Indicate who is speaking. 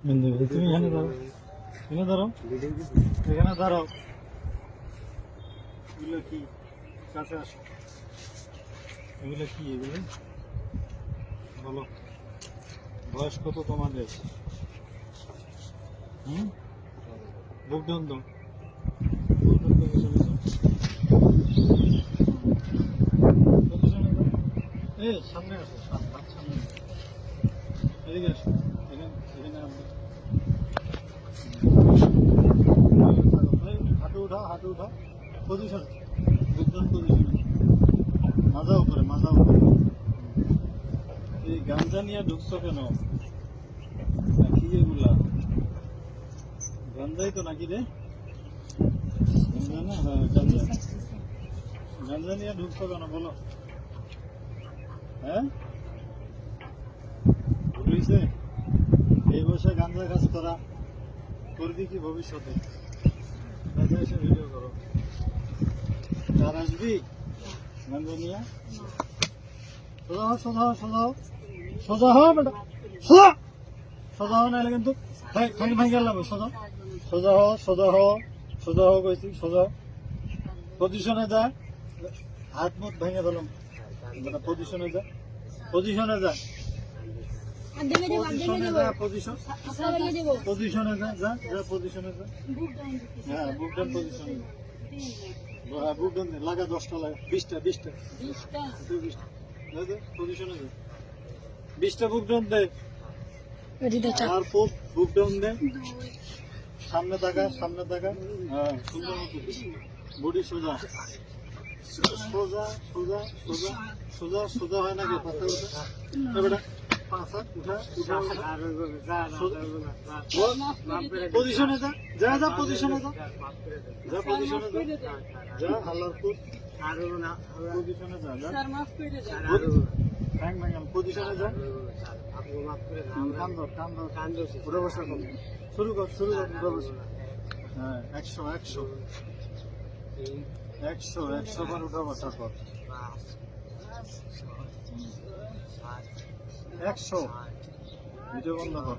Speaker 1: তুমি এখানে দাঁড়াও, এখানে দাঁড়াও, এখানে দাঁড়াও। এগুলো কি? কাছে আসো। এগুলো কি? এগুলো বলো। বয়স কত তোমাদের? বুক ডাউন দাও। বুক ডাউন দাও, পিছনে দাও। পিছনে দাও। এই সামনে আসো, সামনে এদিকে আসো। এখানে এখানে আসো। হাঁটু উঠাও, হাঁটু উঠাও। পজিশন, বুক ডাউন পজিশন। মাজা উপরে, মাজা উপরে। এই গাঞ্জা নিয়ে ঢুকছো কেন? কি এগুলা? গাঞ্জাই তো নাকি রে? গাঞ্জা না? হ্যাঁ গাঞ্জা। গাঞ্জা নিয়ে ঢুকছো কেন বলো? হ্যাঁ, ভুল হয়েছে? এই বয়সে গাঞ্জা কাজ করা করবি কি ভবিষ্যতে? কাজে এসে ভিডিও করো। আর আসবি গাঞ্জা নিয়ে? সোজা হও, সোজা হও, সোজা হও, সোজা হও বেটা, সোজা, সোজা হও, নাহলে কিন্তু ঠ্যাং ভাঙে গেলাম। সোজা, সোজা হও, সোজা হও, সোজা হও কইছি, সোজা। পজিশনে যা, হাত মুখ ভেঙে দিলাম। পজিশনে যা, পজিশনে যা, পজিশনে যা, পজিশন, পজিশনে যা, যা, যা, পজিশনে যা। হ্যাঁ, বুক ডাউন পজিশনে যা। হ্যাঁ, বুক ডাউন লাগা, 10টা লাগা, 20টা, 20টা, 20টা, পজিশনে যা, 20টা বুক ডাউন দে। আর বুক ডাউন দে, সামনে তাকা, সামনে তাকা। হ্যাঁ, সুন্দর মতো বডি সোজা, সোজা, সোজা, সোজা, সোজা, সোজা হয় নাকি? পাশা উঠা, বেটা, পাশা উঠা, উঠা, পজিশনে যা, যা, যা, পজিশনে যা, যা, পজিশনে যা, যা, হাল্লারপুর, পজিশনে যা, যা, পজিশনে যা, কান ধর, কান ধর, উঠে বসা কর, শুরু কর, শুরু কর, উঠে বসা। হ্যাঁ, 100, 100, 100, 100 বার উঠা বসা কর। 100, ভিডিও বন্ধ কর।